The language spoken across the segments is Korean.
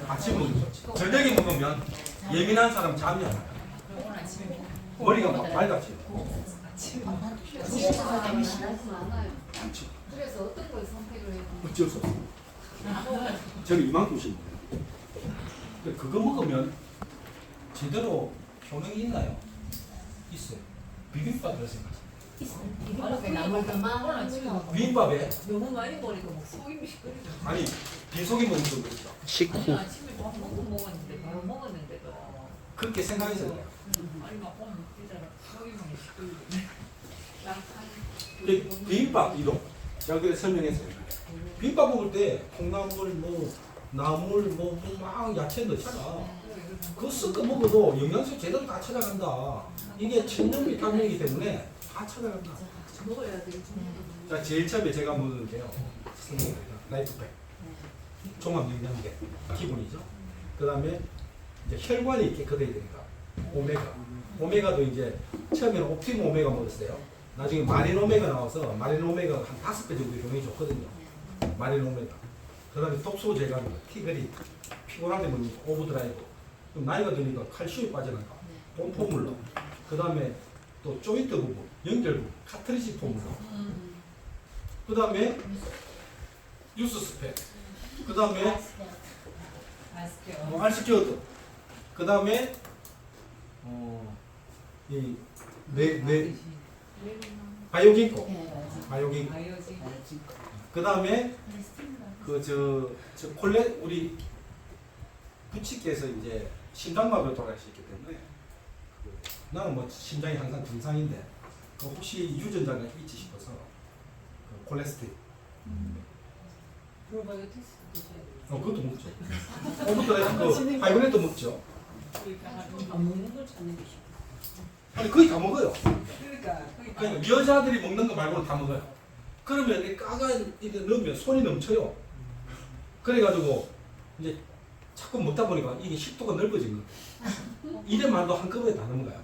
아침에 먹으면 좋지. 저녁에 먹으면 예민한 사람 잠이 안 와요. 머리가 막 밝아져요. 많죠. 그래서 어떤 걸 선택을 해야 돼? 어쩔 수 없어요. 저는 이만큼씩 먹어요. 그거 먹으면 제대로 효능이 있나요? 있어요. 비빔밥 들어생각하세요. 비빔밥에 너무 많이 먹으니까 막 속이 시끄러져. 아니 비속이 먹는 거 그렇죠. 식후. 아침에 밥 먹고 먹었는데 바로 먹었는데도 그렇게 생각해서 그래요. 아니 막 오늘 먹기잖아. 속이 막 시끄러져. 비빔밥 이동. 제가 그래 설명했어요. 비빔밥 먹을 때 콩나물 뭐 나물 막 야채 넣잖아. 그거 섞어 먹어도 영양소 제대로 다 찾아간다. 이게 천연 비타민이기 때문에 다 찾아간다. 먹어야 돼. 자, 제일 처음에 제가 먹는 게요. 라이프팩. 종합 영양제 기본이죠. 그 다음에 이제 혈관이 깨끗해야 되니까 오메가. 오메가도 이제 처음에는 옵티무 오메가 먹었어요. 나중에 마린 오메가 나와서 마린 오메가가 한 5배 정도 효능이 좋거든요. 마린 오메가. 그 다음에 독소 제거하는 거. 티그리. 피곤할 때 먹는 거. 오브드라이브. 그럼 나이가 드니까 칼슘이 빠져나가. 폼포물로. 그 다음에 또 조인트 부분, 연결 부분, 카트리지 폼으로. 그 다음에 유스 스펙. 그 다음에 알스케어드. 그 다음에 이 바이오긴코. 바이오긴코. 그 다음에 우리 부치께서 이제 심장마비로 돌아가셨기 때문에 나는 뭐 심장이 항상 정상인데 혹시 유전자가 있지 싶어서 콜레스테롤. 프로바이오틱스 드셔야 돼. 그것도 먹죠. 오브드라이브 하이브레도 먹죠. 안 먹는 걸 찾는 게 쉽다. 아니 거의 다 먹어요. 그러니까 여자들이 먹는 거 말고는 다 먹어요. 그러면 이 까가 이렇게 넣으면 손이 넘쳐요. 그래가지고 이제 자꾸 먹다 보니까 이게 식도가 넓어진 거예요. 이래만도 한꺼번에 다 넘어가요.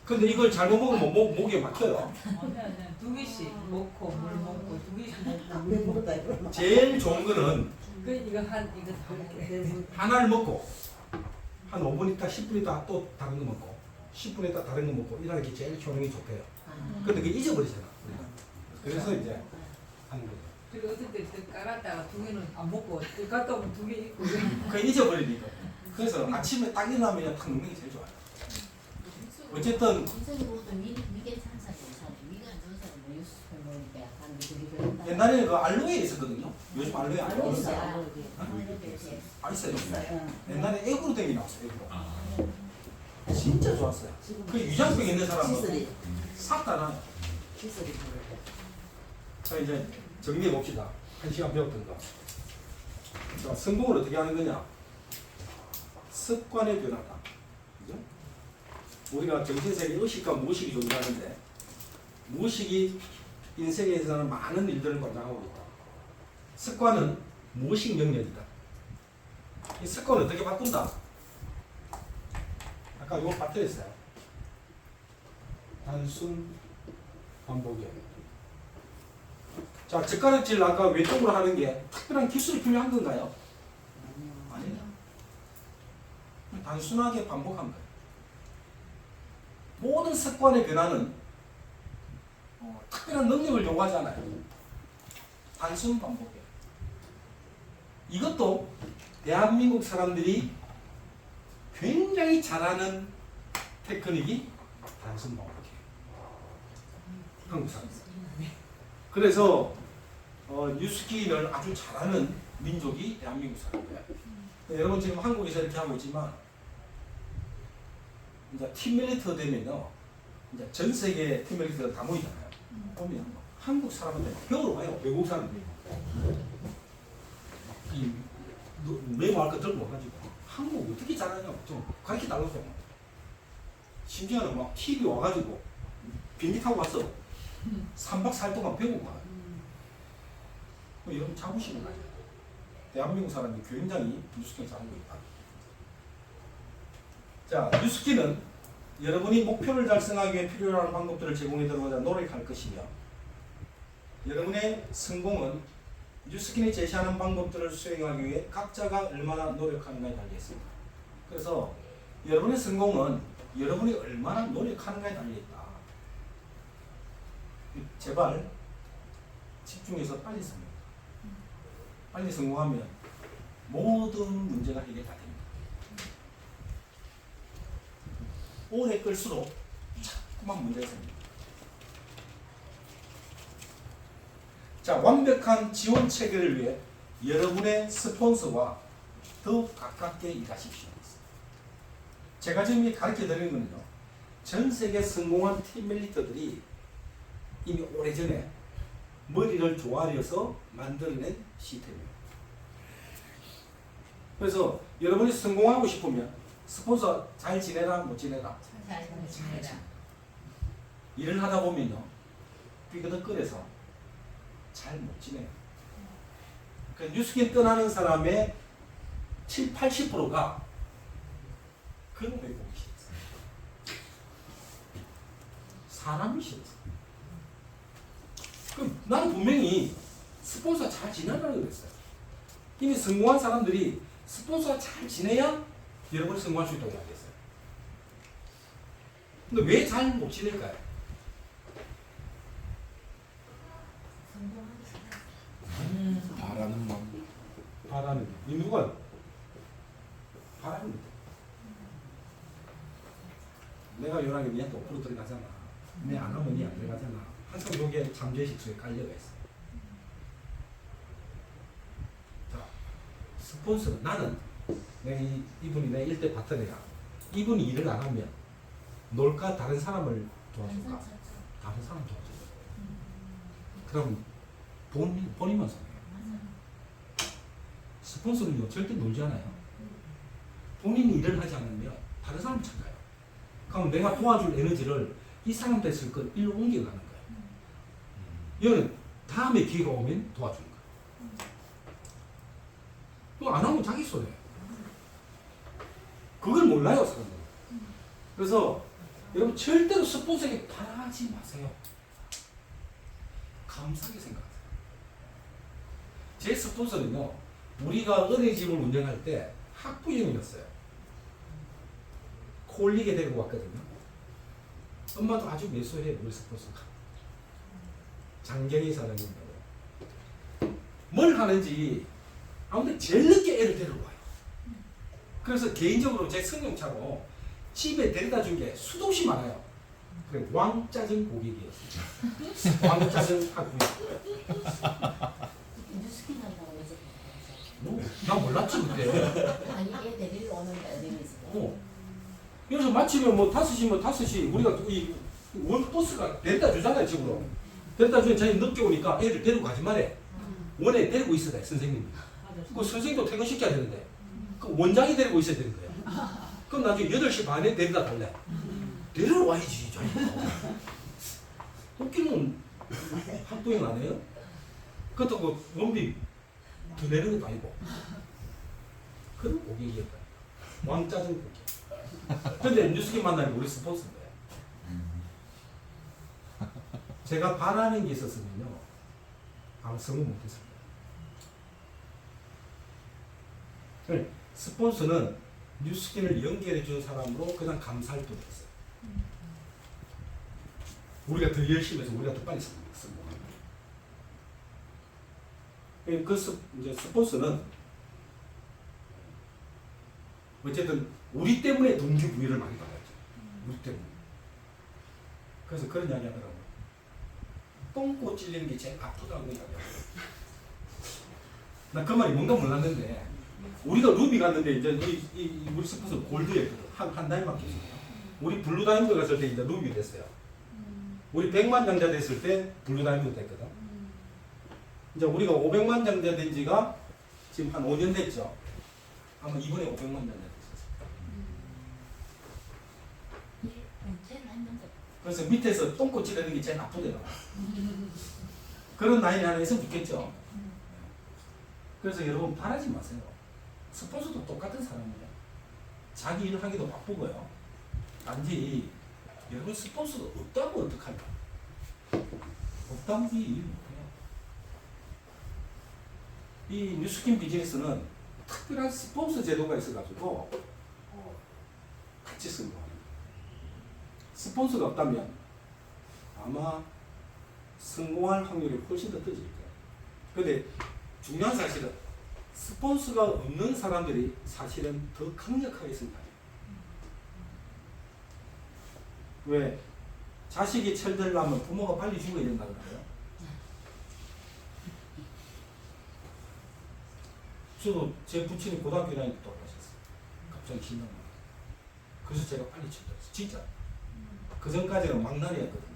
근데 이걸 잘못 먹으면 목에 막혀요. 아니 두 개씩 먹고 물 먹고 두 개씩 먹고. 제일 좋은 거는 그 이거 다 먹게. 하나를 먹고 한 5분 있다 10분 있다 또 다른 거 먹고 10분 있다 다른 거 먹고 이러는 게 제일 효능이 좋대요. 근데 그게 잊어버리잖아. 그래서 이제 하는 거죠. 그리고 어떨 때 깔았다가 두 개는 안 먹고 또 갔다 오면 두 개 있고. 그 잊어버리니까. 그래서 아침에 딱 일어나면 딱 먹는 게 제일 좋아요. 어쨌든 위계 상사도 위가 안 좋은 사람 뭐 유수를 먹으니까 약간 그게 옛날에 그 알로에 있었거든요. 요즘 알로에 안 나오는 거. 아 있어요. 옛날에 애구로 댕이 나왔어요. 애구로. 진짜 좋았어요. 그 위장병 있는 사람은 싹 다 나요. 자 이제 정리해 봅시다. 1시간 배웠던 거. 자, 성공을 어떻게 하는 거냐? 습관의 변화다. 그죠? 우리가 정신세계 의식과 무의식이 존재하는데 무의식이 인생에 있어서는 많은 일들을 관장하고 있다. 습관은 무의식 영역이다. 이 습관을 어떻게 바꾼다? 아까 이거 빠뜨렸어요. 단순 반복이에요. 자, 젓가락질 아까 왼쪽으로 하는 게 특별한 기술이 필요한 건가요? 아니에요. 단순하게 반복한 거예요. 모든 습관의 변화는 특별한 능력을 요구하지 않아요. 단순 반복이에요. 이것도 대한민국 사람들이 굉장히 잘하는 테크닉이 단순 반복이에요. 한국 사람들. 그래서 뉴스키를 아주 잘하는 민족이 대한민국 사람이에요. 여러분 지금 한국에서 이렇게 하고 있지만 이제 팀 밀리터 되면요, 이제 전 세계 팀 밀리터가 다 모이잖아요. 보면 한국 사람한테 배우러 와요. 외국 사람들이. 이 메모할 거 들고 와가지고 한국 어떻게 잘하냐 좀 가르쳐 달라고. 심지어는 막 TV 와가지고 비행기 타고 왔어. 3박 4일 동안 배우고 가요. 이런 자부심을 가져요. 대한민국 사람이 굉장히 뉴스키를 잘하고 있다. 자, 뉴스키는 여러분이 목표를 달성하기 위해 필요한 방법들을 제공해 드리고자 노력할 것이며 여러분의 성공은 뉴스킨이 제시하는 방법들을 수행하기 위해 각자가 얼마나 노력하는가에 달려 있습니다. 그래서 여러분의 성공은 여러분이 얼마나 노력하는가에 달려 있다. 제발 집중해서 빨리 성공. 빨리 성공하면 모든 문제가 해결 다 됩니다. 오래 끌수록 자꾸만 문제가 생깁니다. 자, 완벽한 지원 체계를 위해 여러분의 스폰서와 더욱 가깝게 일하십시오. 제가 지금 가르쳐 드리는 건요, 전 세계 성공한 팀 멜리터들이 이미 오래전에 머리를 조아려서 만들어낸 시스템이에요. 그래서 여러분이 성공하고 싶으면 스폰서 잘 지내라 못 지내라 잘 지내라. 일을 하다 보면요 삐그덕거려서 잘 못 지내요. 그 뉴스킨 떠나는 사람의 70~80%가 그런 걸 보기 싫었어요. 사람이 싫었어요. 그럼 나는 분명히 스폰서 잘 지내라고 그랬어요. 이미 성공한 사람들이 스폰서가 잘 지내야 여러분이 성공할 수 있다고 이야기했어요. 근데 왜 잘 못 지낼까요? 바라는 마음. 바라는 이 누가 바랍니다. 내가 요란히 니한테 5% 들어가잖아. 내 안 하면 니 안 들어가잖아. 항상 여기에 잠재식수에 깔려가 있어. 자, 스폰서 나는 내가 이분이 내 1대 파트너야. 이분이 일을 안 하면 놀까 다른 사람을 도와줄까? 다른 사람 도와줘. 그럼 본인만 손해요. 스폰서는요 절대 놀지 않아요. 본인이 일을 하지 않으면 다른 사람을 찾아요. 그럼 내가 도와줄 에너지를 이 사람한테 쓸 걸 일로 옮겨가는 거예요. 이거는 다음에 기회가 오면 도와주는 거예요. 그거 안 하면 자기 손해요. 그걸 몰라요 사람들은. 그래서 여러분 절대로 스폰서에게 바라지 마세요. 감사하게 생각하세요. 제 스폰서는요 우리가 어린이집을 운영할 때 학부형이었어요. 콜리게 데리고 왔거든요. 엄마도 아주 매소해요. 우리 스폰서가 장경희 사장님이라고. 뭘 하는지 아무튼 제일 늦게 애를 데려와요. 그래서 개인적으로 제 승용차로 집에 데려다 준 게 수도 없이 많아요. 그래 왕짜증 고객이었어요. 왕짜증 학부형. 뉴스킨 한다고 해서 나 몰랐지 그때. 아니 애 데리러 오는데 어디서 그래서 마치면 뭐 5시면 5시 우리가 이 원버스가 데려다 주잖아요 집으로. 데려다 주면 자기 늦게 오니까 애를 데리고 가지 말래. 원에 데리고 있어야 돼 선생님이. 그 선생님도 퇴근시켜야 되는데 그 원장이 데리고 있어야 되는 거예요. 그럼 나중에 8시 반에 데려다 달래. 데리러 와야지 자기가. 웃기는 학부형 안 해요? 그것도 그 원비 더 내는 것도 아니고 그런 고객이었다. 왕짜증 고객. 근데 뉴스킨 만나면 우리 스폰서인데 제가 바라는 게 있었으면요 아마 성공 못했습니다. 스폰서는 뉴스킨을 연결해 준 사람으로 그냥 감사할 뿐 없어요. 우리가 더 열심히 해서 우리가 더 빨리 성공합니다. 이제 스폰서는 어쨌든 우리 때문에 동기부여를 많이 받았죠. 우리 때문에. 그래서 그런 이야기 하더라고요. 똥꼬 찔리는 게 제일 아프다고 이야기하더라고요. 나 그 말이 뭔가 몰랐는데 우리가 루비 갔는데 이제 우리 스폰서 골드였거든. 한 달밖에 없어요. 우리 블루 다이아몬드 갔을 때 이제 루비 됐어요. 우리 100만 장자 됐을 때 블루 다이아몬드 됐거든. 이제 우리가 500만 장자 된 지가 지금 한 5년 됐죠. 아마 이번에 500만 장자 됐었어요. 그래서 밑에서 똥꼬 찌르는 게 제일 나쁘더라고요. 그런 나이 하나 있으면 좋겠죠. 그래서 여러분 바라지 마세요. 스폰서도 똑같은 사람이에요. 자기 일 하기도 바쁘고요. 단지 여러분 스폰서도 없다고 어떡할까? 없다고 일 못해요. 이 뉴스킨 비즈니스는 특별한 스폰서 제도가 있어가지고 같이 성공합니다. 스폰서가 없다면 아마 성공할 확률이 훨씬 더 떨어질 거예요. 그런데 중요한 사실은 스폰서가 없는 사람들이 사실은 더 강력하게 성공해요. 왜? 자식이 철들려면 부모가 빨리 죽어야 된다는 거예요. 저도 제 부친이 고등학교 다닐 때 돌아가셨어요. 갑자기 신나는 거예요. 그래서 제가 빨리 철들었어요. 진짜. 그 전까지는 망나니였거든요.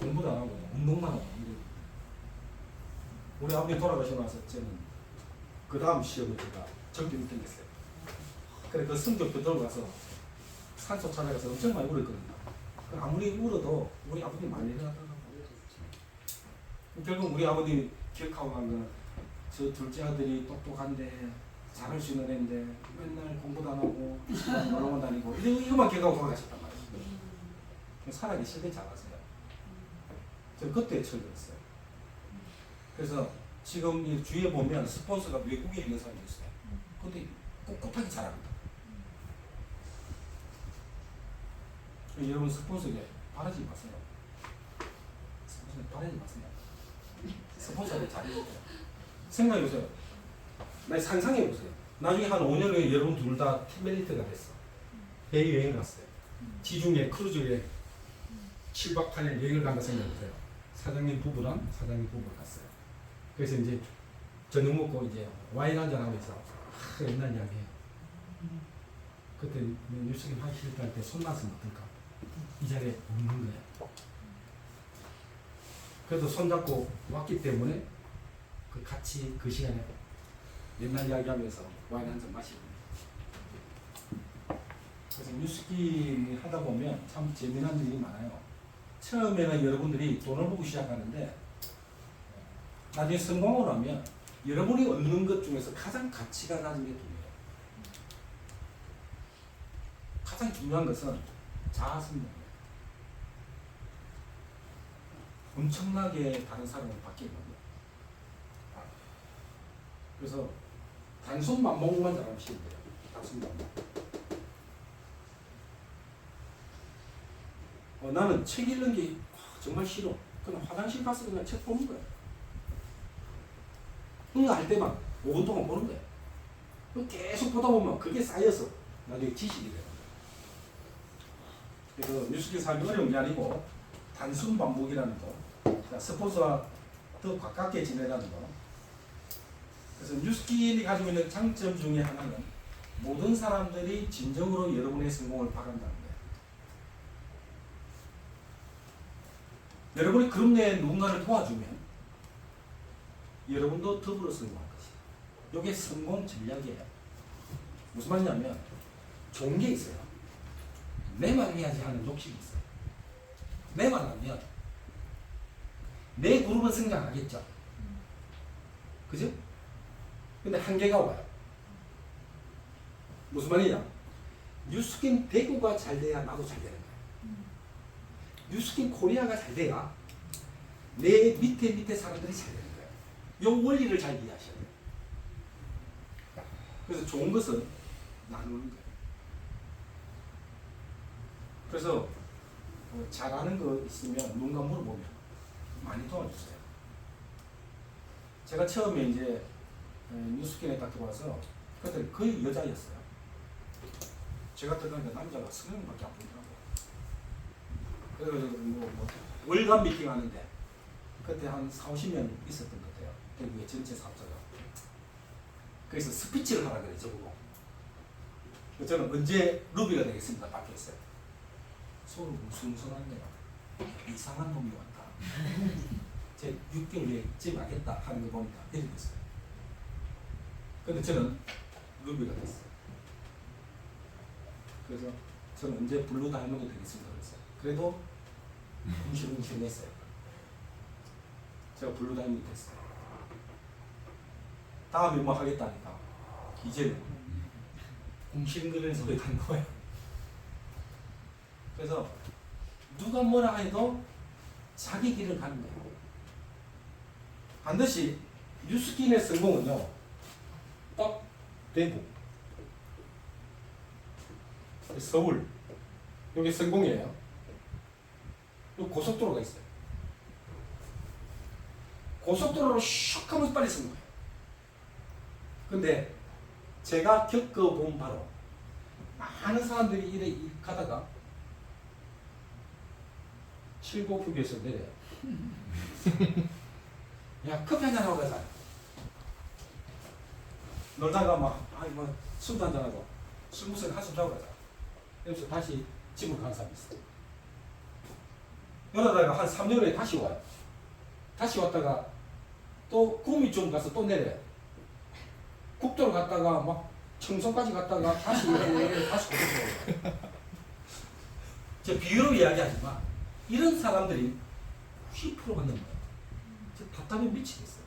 공부도 안 하고 운동만 하고 이러고. 우리 아버지 돌아가시고 나서 저는 그 다음 시험을 제가 정기 1등 했어요. 그래 그 성적표 들고 가서 산소 찾아가서 엄청 많이 울었거든요. 아무리 울어도 우리 아버님 많이 일어나더라고요. 결국 우리 아버님이 기억하고 간 건 저 둘째 아들이 똑똑한데 잘할 수 있는 애인데 맨날 공부도 안 하고 놀러만 다니고 이거만 기억하고 돌아가셨단 말이에요. 살아기 실제 잘하세요. 저 그때 철들었어요. 그래서 지금 이 주위에 보면 스폰서가 외국에 있는 사람이 있어요. 근데 꿋꿋하게 잘합니다. 여러분 스폰서에 바라지 마세요. 스폰서에 바라지 마세요. 스폰서를 잘해주세요. 생각해보세요. 상상해보세요. 나중에 한 5년 후에 여러분 둘 다 팀메리트가 됐어. 해외 여행 갔어요. 지중해 크루즈 여행 7박 8일 여행을 간다 생각해보세요. 사장님 부부랑 사장님 부부가 갔어요. 그래서 이제 저녁 먹고 이제 와인 한잔 하면서 옛날 이야기해요. 그때 뉴스긴 하기 싫다 할 때 손났으면 어떨까? 이 자리에 없는 거예요. 그래도 손잡고 왔기 때문에 그 같이 그 시간에 옛날 이야기하면서 와인 한 잔 마시고. 그래서 뉴스기 하다 보면 참 재미난 일이 많아요. 처음에는 여러분들이 돈을 보고 시작하는데 나중에 성공을 하면 여러분이 얻는 것 중에서 가장 가치가 낮은 게 돈이에요. 가장 중요한 것은 자아성공이에요. 엄청나게 다른 사람을 바뀌는 겁니다. 그래서 단순 맘먹만 잘하면 쉬운 거예요. 단순 맘먹. 나는 책 읽는 게 정말 싫어. 그냥 화장실 가서 그냥 책 보는 거야. 할 때만 5분 동안 보는 거야. 계속 보다 보면 그게 쌓여서 나중에 지식이 돼요. 그래서 뉴스기 삶이 어려운 게 아니고 단순 반복이라는 거, 스포츠와 더 가깝게 지내라는 거. 그래서 뉴스킨이 가지고 있는 장점 중에 하나는 모든 사람들이 진정으로 여러분의 성공을 바란다는 거예요. 여러분이 그룹 내에 누군가를 도와주면 여러분도 더불어 성공할 것이다. 이게 성공 전략이에요. 무슨 말이냐면 좋은 게 있어요. 내만 해야지 하는 욕심이 있어요. 내만 하면 내 그룹은 성장 안 하겠죠. 그죠? 근데 한계가 와요. 무슨 말이냐? 뉴스킨 대구가 잘 돼야 나도 잘 되는 거예요. 뉴스킨 코리아가 잘 돼야 내 밑에 사람들이 잘 되는 거예요. 이 원리를 잘 이해하셔야 돼요. 그래서 좋은 것은 나누는 거예요. 그래서 잘하는 거 있으면 누군가 물어보면 많이 도와주세요. 제가 처음에 이제 뉴스킨에 딱 들어와서 그때 거의 여자였어요. 제가 들어가니까 남자가 20명밖에 안 보이더라고요. 그래서 뭐 월간 미팅 하는데 그때 한 40-50명 있었던 것 같아요. 대구의 전체 사업자가. 그래서 스피치를 하라 그래 저보고. 저는 언제 루비가 되겠습니다 바뀌었어요. 서로 순순한데요. 이상한 놈이 왔다. 제 6개월 후에 집에 가겠다 하는 거 보니까 이렇게 됐어요. 근데 저는 루비가 됐어요. 그래서 저는 언제 블루 다이아몬드 되겠습니다 그랬어요. 그래도 웅실웅실 냈어요. 제가 블루 다이아몬드 됐어요. 다음에 뭐 하겠다니까 이제는 웅실웅실한 소리가 안 나와요. 그래서 누가 뭐라 해도 자기 길을 가는 거예요. 반드시 뉴스킨의 성공은요, 딱 대구, 서울, 여기 성공이에요. 요 고속도로가 있어요. 고속도로로 슉 하면서 빨리 쓰는 거예요. 근데 제가 겪어본 바로 많은 사람들이 이래 가다가 7곡휴게소 내려요. 야, 커피 한잔 하고 가자. 놀다가 막, 아니 뭐 술도 한잔하고 술 무슨 한숨 자고 가자. 그래서 다시 집으로 가는 사람이 있어요. 이러다가 한 3년 후에 다시 와요. 다시 왔다가 또 구미쯤 가서 또 내려요. 국도로 갔다가 막 청송까지 갔다가 다시 다시 고속도로 가요. 제가 비유로 이야기하지만 이런 사람들이 90% 받는 거예요. 저 답답해 미치겠어요.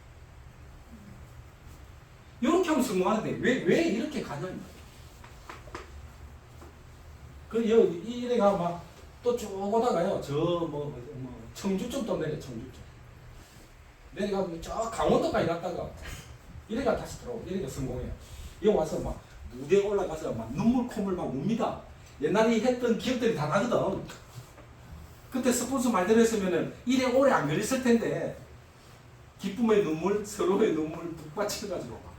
이렇게 하면 성공하는데 왜 이렇게 가냐는 거예요. 그 이래가 막 또 쭉 오다가요. 저 청주 쪽 또 내려 청주 쪽. 내가 저 강원도까지 갔다가 이래가 다시 들어오고 이래가 성공해요. 여기 와서 막 무대에 올라가서 막 눈물 콧물 막 웁니다. 옛날에 했던 기억들이 다 나거든. 그때 스폰서 말대로 했으면은 이래 오래 안 걸렸을 텐데 기쁨의 눈물, 서로의 눈물 북받쳐가지고 막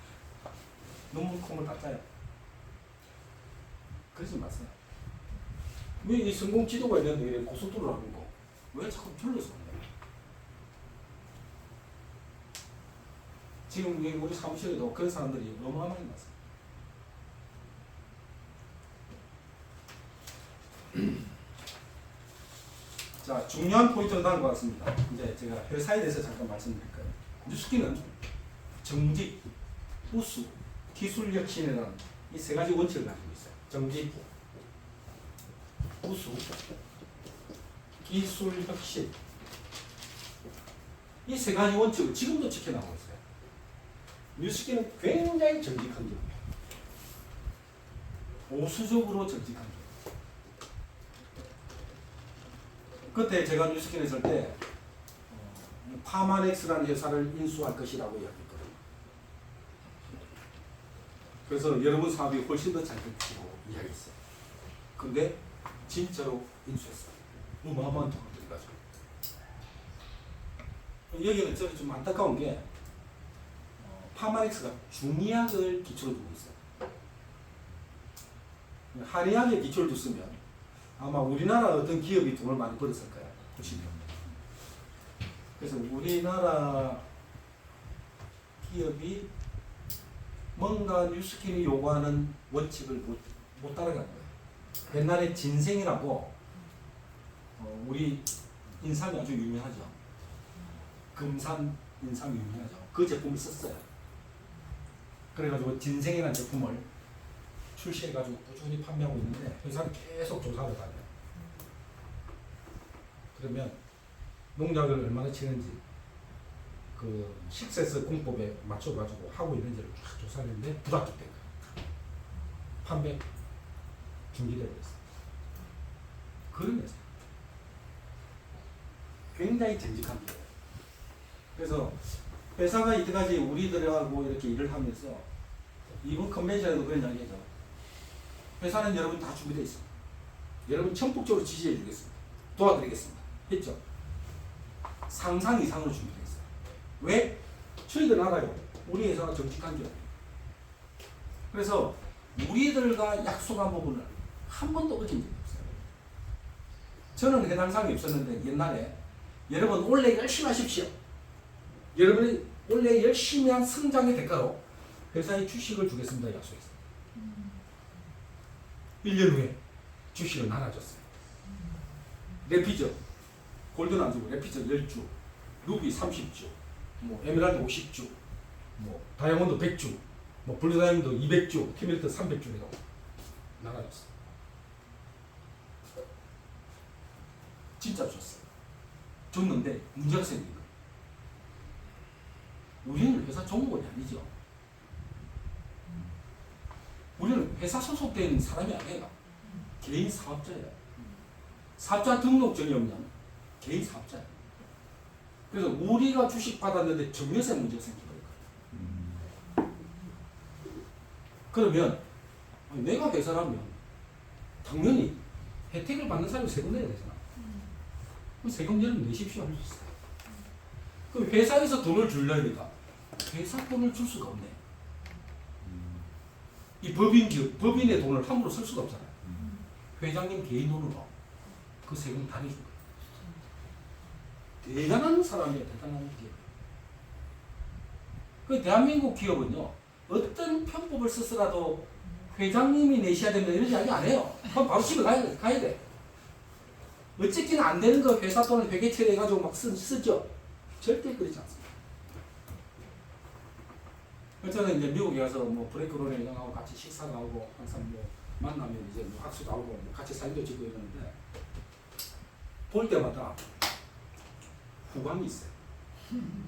눈물 콧물 다 짜요. 그러지 마세요. 왜 이 성공 지도가 있는데 왜 고속도로를 하는 거? 왜 자꾸 둘러서 하는 거야? 지금 우리 사무실에도 그런 사람들이 어마어마하게 많습니다. 자, 중요한 포인트는 다음과 같습니다. 이제 제가 회사에 대해서 잠깐 말씀드릴 거예요. 뉴스킨은 정직, 우수, 기술 혁신이라는 이 세 가지 원칙을 가지고 있어요. 정직, 우수, 기술 혁신. 이 세 가지 원칙을 지금도 지켜나가고 있어요. 뉴스킨은 굉장히 정직한 기업이에요. 보수적으로 정직한 기업. 그때 제가 뉴스킨에 있을 때 파마넥스라는 회사를 인수할 것이라고 이야기했거든요. 그래서 여러분 사업이 훨씬 더 잘 될 것이라고 이야기했어요. 근데 진짜로 인수했어요. 어마어마한 돈을 들여가지고. 여기는 좀 안타까운 게 파마넥스가 중의학을 기초로 두고 있어요. 한의학에 기초를 뒀으면 아마 우리나라 어떤 기업이 돈을 많이 벌었을 거예요. 90년. 그래서 우리나라 기업이 뭔가 뉴스킨이 요구하는 원칙을 못 따라간 거예요. 옛날에 진생이라고 우리 인삼이 아주 유명하죠. 금산 인삼이 유명하죠. 그 제품을 썼어요. 그래가지고 진생이라는 제품을 출시해가지고 꾸준히 판매하고 있는데 회사는 계속 조사를 가요. 그러면 농약을 얼마나 치는지 그 식세서 공법에 맞춰가지고 하고 있는지를 쫙 조사했는데 불합격된 거예요. 판매 중지되고 있어요. 그런 회사. 굉장히 정직한 거예요. 그래서 회사가 이때까지 우리들하고 이렇게 일을 하면서 이번 컨벤션에도 그런 이야기죠. 회사는 여러분 다 준비되어 있습니다. 여러분 전폭적으로 지지해 주겠습니다. 도와드리겠습니다. 했죠? 상상 이상으로 준비되어 있어요. 왜? 저희들 알아요. 우리 회사가 정직한 기업이에요. 그래서 우리들과 약속한 부분을 한 번도 어긴 적이 없어요. 저는 해당 사항이 없었는데 옛날에 여러분 원래 열심히 하십시오. 여러분이 원래 열심히 한 성장의 대가로 회사에 주식을 주겠습니다. 약속했어요. 1년 후에 주식을 나눠줬어요. 레피저, 골든 안 주고 레피저 10주, 루비 30주, 뭐 에메랄드 50주, 뭐 다이아몬드 100주, 뭐 블루 다이아몬드 200주, 티밀트 300주래요. 나눠줬어요. 진짜 줬어요. 줬는데 문제가 생긴 거예요. 우리는 회사 종목원이 아니죠. 우리는 회사 소속된 사람이 아니에요. 개인 사업자예요. 사업자 등록증이 없는 개인 사업자예요. 그래서 우리가 주식 받았는데 증여세 문제가 생긴 거예요. 그러면 내가 회사라면 당연히 혜택을 받는 사람이 세금 내야 되잖아. 그럼 세금 내십시오 할 수 있어요. 그럼 회사에서 돈을 주려니까 회사 돈을 줄 수가 없네. 이 법인의 돈을 함부로 쓸 수가 없잖아요. 회장님 개인 돈으로 그 세금 다 내준 거예요. 대단한 사람이에요. 대단한 기업. 그 대한민국 기업은요, 어떤 편법을 쓰더라도 회장님이 내셔야 된다 이런 이야기 안 해요. 그럼 바로 집에 가야 돼. 어쨌든 안 되는 거 회사 돈을 회계 처리해가지고 막 쓰죠. 절대 그렇지 않습니다. 저는 이제 미국에 가서 뭐 브레이크론에 회장하고 같이 식사를 하고 항상 뭐 만나면 이제 뭐 악수도 하고 뭐 같이 사진도 찍고 이러는데 볼 때마다 후광이 있어요.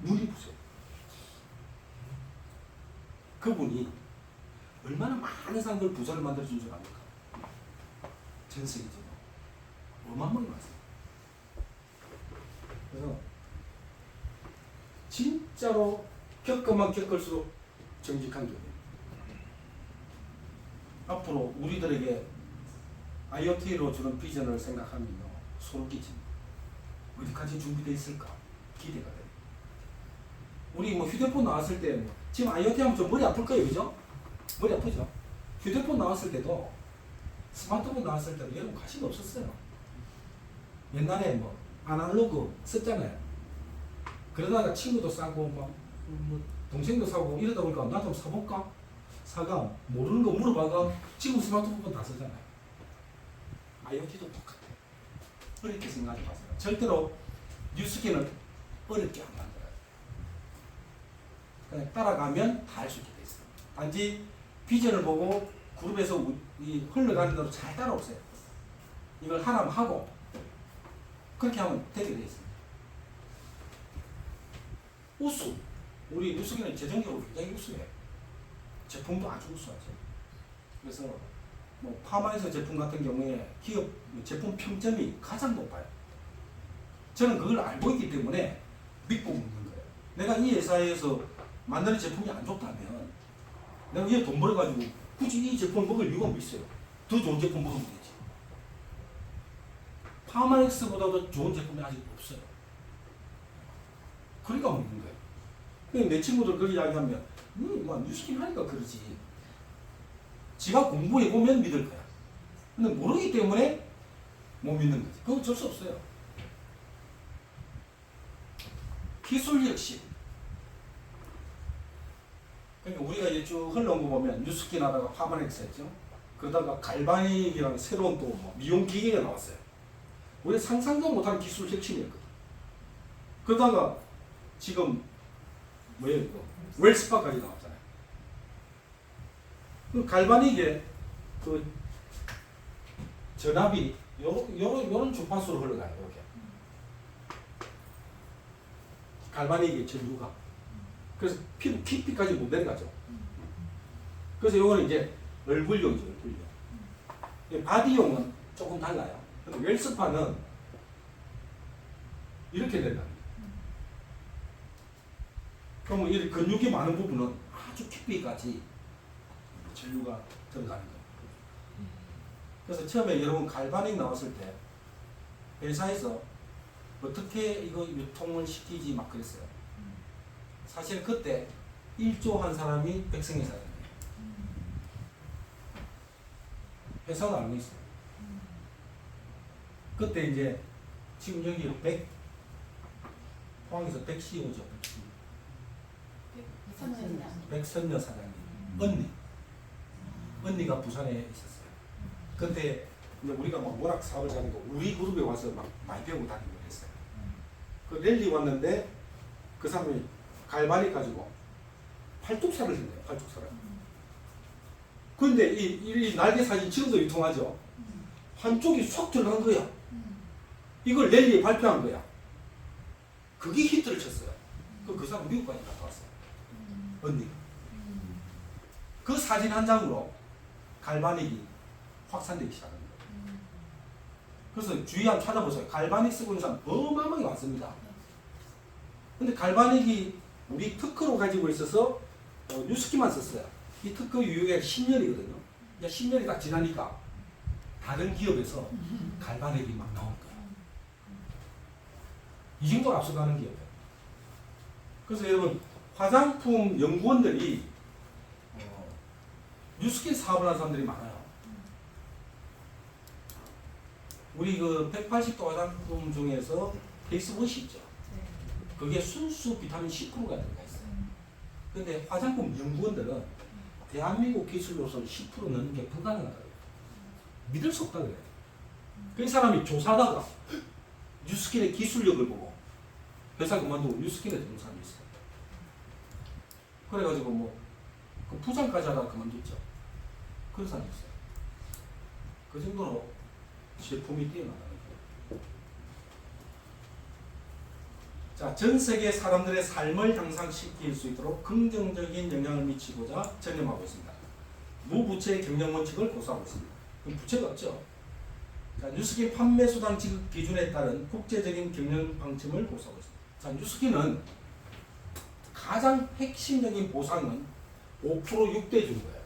눈이 부셔요. 그분이 얼마나 많은 사람들 부자를 만들어준 줄 압니까? 전 세계적으로 어마어마하게 많습니다. 그래서 진짜로 겪으면 겪을수록 정직한 교육. 앞으로 우리들에게 IoT로 주는 비전을 생각하면요, 소름 끼칩니다. 어디까지 준비되어 있을까 기대가 돼요. 우리 뭐 휴대폰 나왔을 때 지금 IoT 하면 좀 머리 아플 거예요, 그죠? 머리 아프죠? 휴대폰 나왔을 때도 스마트폰 나왔을 때도 여러분 관심 없었어요. 옛날에 뭐 아날로그 썼잖아요. 그러다가 친구도 싸고 뭐 동생도 사고 이러다 보니까 나 좀 사볼까? 사가 모르는 거 물어봐가 지금 스마트폰 다 쓰잖아요. IoT도 똑같아. 어렵게 생각하지 마세요. 절대로 뉴스킨을 어렵게 안 만들어요. 그냥 따라가면 다 할 수 있게 돼 있어요. 단지 비전을 보고 그룹에서 이 흘러가는 대로 잘 따라오세요. 이걸 하나만 하고 그렇게 하면 되게 돼 있습니다. 우수. 우리 뉴스킨은 재정적으로 굉장히 우수해요. 제품도 아주 우수하죠. 그래서 뭐 파마에서 제품 같은 경우에 기업 제품 평점이 가장 높아요. 저는 그걸 알고 있기 때문에 믿고 먹는 거예요. 내가 이 회사에서 만드는 제품이 안 좋다면 내가 이에 돈 벌어가지고 굳이 이 제품을 먹을 이유가 뭐 있어요? 더 좋은 제품 먹으면 되지. 파마엑스보다도 좋은 제품이 아직 없어요. 그러니까 먹는 거예요. 내 친구들 그렇게 이야기하면 뭐 뉴스킨 하니까 그러지. 지가 공부해보면 믿을 거야. 근데 모르기 때문에 못 믿는 거지. 그건 어쩔 수 없어요. 기술 혁신. 그러니까 우리가 이제 쭉 흘러온 거 보면 뉴스킨 하다가 파마엑스 했죠. 그러다가 갈바닉이라는 새로운 또 뭐 미용 기계가 나왔어요. 우리 상상도 못한 기술 혁신이었거든. 그러다가 지금 뭐예요 이거? 웰스파까지 나왔잖아요. 그 갈바닉에 그 전압이 요런 주파수로 흘러가요. 이렇게. 갈바닉의 전류가. 그래서 피부 깊이까지 못 내려가죠. 그래서 요거는 이제 얼굴용이죠, 얼굴용. 바디용은 조금 달라요. 근데 웰스파는 이렇게 된다. 그러면 이 근육이 많은 부분은 아주 깊이까지 전류가 들어가는 거예요. 그래서 처음에 여러분 갈바닉 나왔을 때 회사에서 어떻게 이거 유통을 시키지 막 그랬어요. 사실 그때 1조 한 사람이 백성회사였네요. 회사도 알고 있어요. 그때 이제 지금 여기 100 포항에서 100CEO죠. 백선녀 사장님 언니가 부산에 있었어요. 근데 이제 우리가 막 워낙 사업을 잘하니까 우리 그룹에 와서 막 많이 배우고 다니고 했어요. 그 랠리 왔는데 그 사람이 갈바닉 가지고 팔뚝살을 했네요. 팔뚝살을. 근데 이 날개 사진 지금도 유통하죠. 한쪽이 쏙 들어간 거야. 이걸 랠리에 발표한 거야. 그게 히트를 쳤어요. 그 사람 미국까지 갔다 왔어요. 언니가. 그 사진 한 장으로 갈바닉이 확산되기 시작한 거예요. 그래서 주위 한번 찾아보세요. 갈바닉 쓰고 있는 사람 어마어마하게 많습니다. 근데 갈바닉이 우리 특허로 가지고 있어서 뉴스키만 썼어요. 이 특허 유효기간 10년이거든요. 이제 10년이 딱 지나니까 다른 기업에서 갈바닉이 막 나온 거예요. 이 정도로 앞서가는 기업이에요. 그래서 여러분 화장품 연구원들이 뉴스킨 사업을 하는 사람들이 많아요. 우리 그 180도 화장품 중에서 페이스워시 있죠. 그게 순수 비타민 C%가 들어가 있어요. 근데 화장품 연구원들은 대한민국 기술로서는 10% 넣는 게 불가능하다고. 믿을 수 없다 그래요. 그 사람이 조사하다가 뉴스킨의 기술력을 보고 회사 그만두고 뉴스킨에 들어온 사람이 있어요. 그래가지고 그 부장까지 하다가 그만뒀죠. 그런 사람이 있어요. 그 정도로 제품이 뛰어나다는 거예요. 자, 전 세계 사람들의 삶을 향상시킬 수 있도록 긍정적인 영향을 미치고자 전념하고 있습니다. 무부채 경영 원칙을 고수하고 있습니다. 그럼 부채가 없죠. 자, 뉴스킨 판매 수당 지급 기준에 따른 국제적인 경영 방침을 고수하고 있습니다. 자, 뉴스킨은 가장 핵심적인 보상은 5% 6대 준 거예요.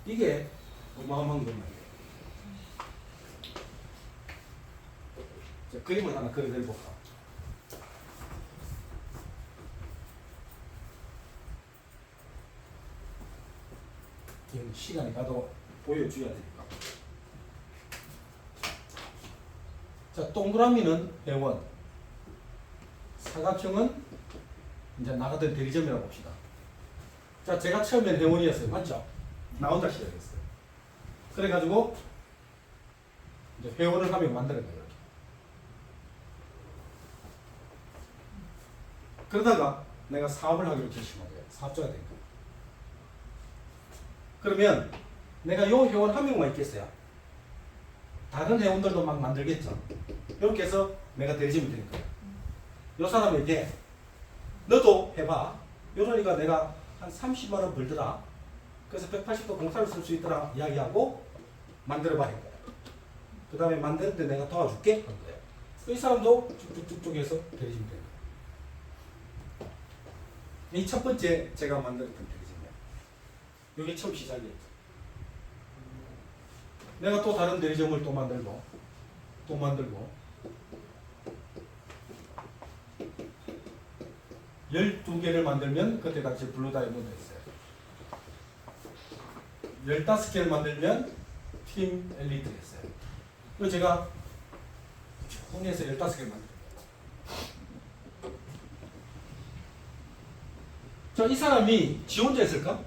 이게 어마어마한 건 말이에요. 자, 그림을 하나 그려드려볼까? 시간이 가도 보여줘야 되니까. 자, 동그라미는 회원, 사각형은 이제 나가던 대리점이라고 봅시다. 자, 제가 처음엔 회원이었어요. 맞죠? 나 혼자 시작했어요. 그래가지고 이제 회원을 하면 만들어요. 이렇게. 그러다가 내가 사업을 하기로 결심한 거예요. 사업자가 된 거예요. 그러면 내가 요 회원 한 명만 있겠어요. 다른 회원들도 막 만들겠죠. 이렇게 해서 내가 대리점이 되는 거예요. 요 사람에게 너도 해봐. 이러니까 내가 한 30만 원 벌더라. 그래서 180도 공사를 쓸 수 있더라 이야기하고 만들어봐 한 거예요. 그 다음에 만드는데 내가 도와줄게 한 거예요. 이 사람도 쭉쭉쭉 해서 대리점이 되는 거예요. 이 첫 번째 제가 만들었던 대리점이에요. 이게 처음 시작이었죠. 내가 또 다른 대리점을 또 만들고 12개를 만들면 그때 당시 블루 다이몬드였어요. 15개를 만들면 팀 엘리트였어요. 그래서 제가 혼내서 15개를 만들었어요. 자, 이 사람이 지 혼자 했을까?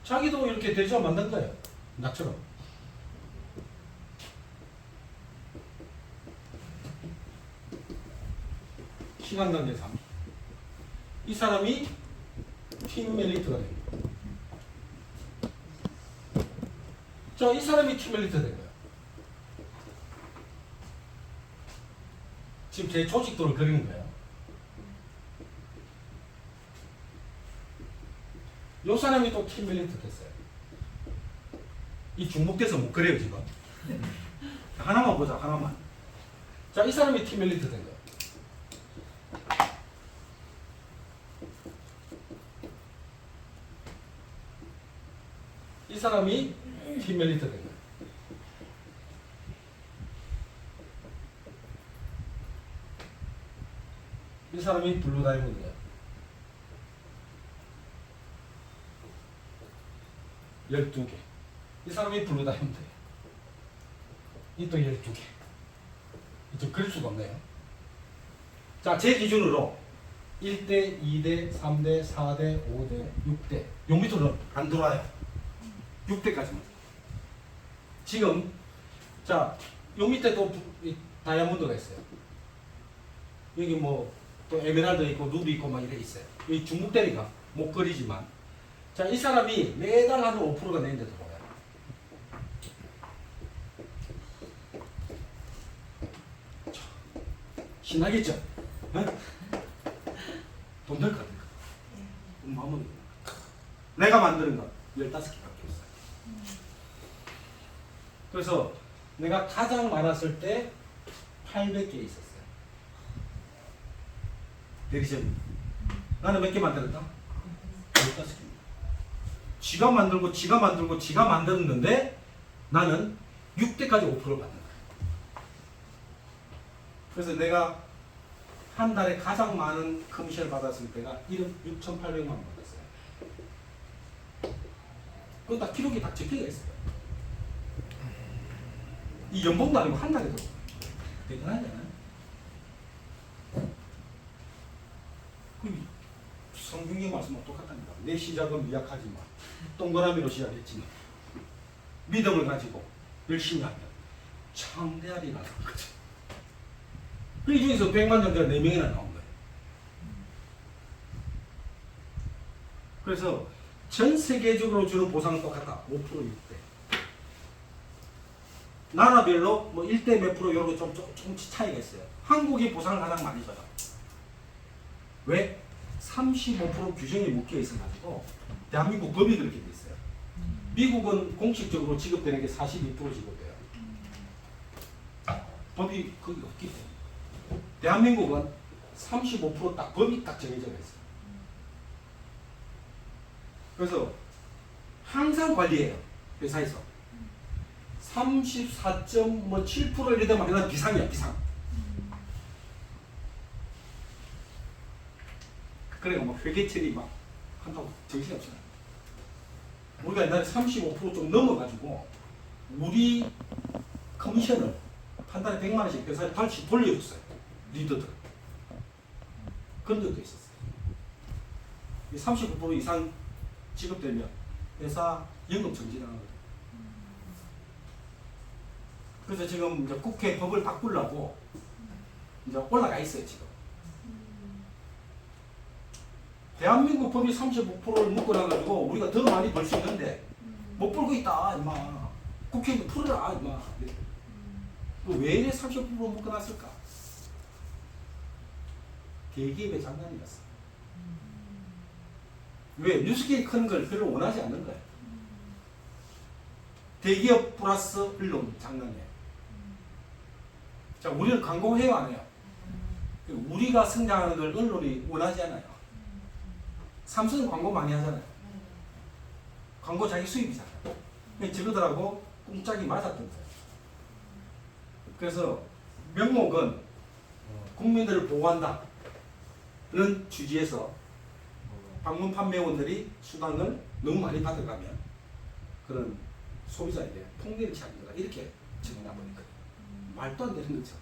자기도 이렇게 대리점 만든 거예요. 나처럼. 시간 단계 3. 이 사람이 팀 엘리트가 된 거예요. 자, 이 사람이 팀 엘리트가 된 거예요. 지금 제 조직도를 그리는 거예요. 이 사람이 또 팀 엘리트 됐어요. 이 중복돼서 못 그래요, 지금. 하나만 보자, 하나만. 자, 이 사람이 팀 엘리트 된 거예요. 이 사람이 팀 엘리트 된 거예요. 이 사람이 블루 다이몬드예요. 12개. 이 사람이 블루 다이몬드예요. 이 또 12개. 좀 그릴 수가 없네요. 자, 제 기준으로 1대, 2대, 3대, 4대, 5대, 6대. 요 밑으로는 안 들어와요. 6대까지만. 지금 자, 요 밑에 또 다이아몬드가 있어요. 여기 또 에메랄드 있고 루비 있고 막 이렇게 있어요. 여기 중국대니까 못 그리지만, 자, 이 사람이 매달 한 5%가 내는데 들어와요. 신나겠죠? 네? 돈 될 것 같아요. 마음은 내가 만드는 거 15개밖에 없어요. 그래서 내가 가장 많았을 때 6,800개 있었어요. 대리점. 나는 몇 개 만들었다? 15개. 지가 만들었는데 나는 6대까지 5%를 받는 거야. 그래서 내가 한 달에 가장 많은 커미션을 받았을 때가 1억 6,800만 원 받았어요. 그건 다 기록이 다 적혀져 있어요. 이 연봉도 아니고 한 달에도 대단하잖아요. 성경의 말씀과 똑같답니다. 내 시작은 미약하지만 동그라미로 시작했지만 믿음을 가지고 열심히 하면 창대하리라는 거죠. 이 중에서 100만 정도가 4명이나 나온 거예요. 그래서 전 세계적으로 주는 보상은 똑같다. 5% 6대. 나라별로 뭐 1대 몇 프로 이런 거 조금씩 차이가 있어요. 한국이 보상을 가장 많이 줘요. 왜? 35% 규정이 묶여 있어가지고 대한민국 법이 그렇게 돼 있어요. 미국은 공식적으로 지급되는 게 42% 지급돼요. 법이 거기 없기 때문에. 대한민국은 35% 법이 딱 정해져 있어요. 그래서 항상 관리해요. 회사에서 34.7% 이러면 그냥 비상이야, 비상. 그러니까 막 회계 처리 막 한다고 정신이 없어요. 우리가 옛날에 35% 넘어가지고 우리 커미션을 한 달에 100만 원씩 회사에 다시 돌려줬어요. 리더들. 그런 적도 있었어요. 35% 이상 지급되면 회사 연금 정지당하거든요. 그래서 지금 이제 국회 법을 바꾸려고 이제 올라가 있어요, 지금. 대한민국 법이 35%를 묶어놔가지고 우리가 더 많이 벌 수 있는데 못 벌고 있다, 임마. 국회의원 풀어라, 임마. 왜 이래 30% 묶어놨을까? 대기업의 장난이었어. 왜? 뉴스계의 큰 걸 별로 원하지 않는 거예요. 대기업 플러스 언론 장난이에요. 자, 우리는 광고해요, 안 해요? 우리가 성장하는 걸 언론이 원하지 않아요. 삼성은 광고 많이 하잖아요. 광고 자기 수입이잖아요. 저거들하고 꿍짝이 맞았던 거예요. 그래서 명목은 국민들을 보호한다는 취지에서 방문 판매원들이 수당을 너무 많이 받아가면 그런 소비자에게 폭리를 취하는 거다. 이렇게 정해놔버린 거예요. 말도 안 되는 거죠.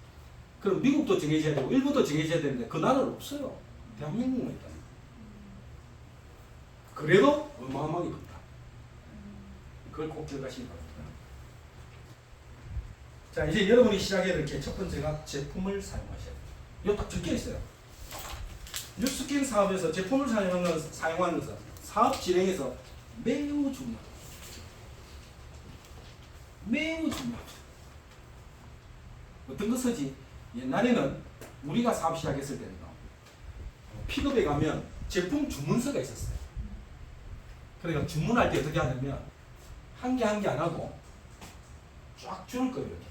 그럼 미국도 정해져야 되고 일부도 정해져야 되는데 그 나라는 없어요. 대한민국만 있다. 그래도 어마어마하게 큰다. 그걸 꼭 기억하시기 바랍니다. 자, 이제 여러분이 시작해야 될 게 첫 번째가 제품을 사용하셔야 돼요. 이거 딱 적혀 있어요. 뉴스킨 사업에서 제품을 사용하는 것은 사업 진행에서 매우 중요합니다. 매우 중요합니다. 어떤 것이지? 옛날에는 우리가 사업 시작했을 때는 픽업에 가면 제품 주문서가 있었어요. 그러니까 주문할 때 어떻게 하냐면 한 개 한 개 안 하고 쫙 줄을 거예요. 이렇게.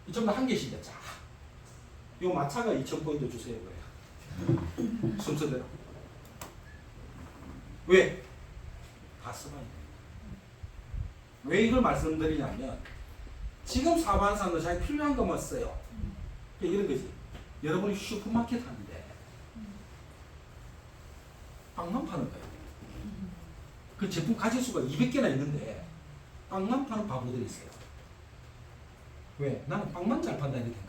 이쪽도 한 개씩 쫙. 요 마차가 2,000포인트 주세요. 그래요. 순서대로. 왜? 다 써봐야 돼요. 왜 이걸 말씀드리냐면 지금 사업하는 사람들 자기 필요한 것만 써요. 이런 거지. 여러분이 슈퍼마켓 하는데 빵만 파는 거예요. 그 제품 가질 수가 200개나 있는데 빵만 파는 바보들이 있어요. 왜? 나는 빵만 잘 판다 이렇게 된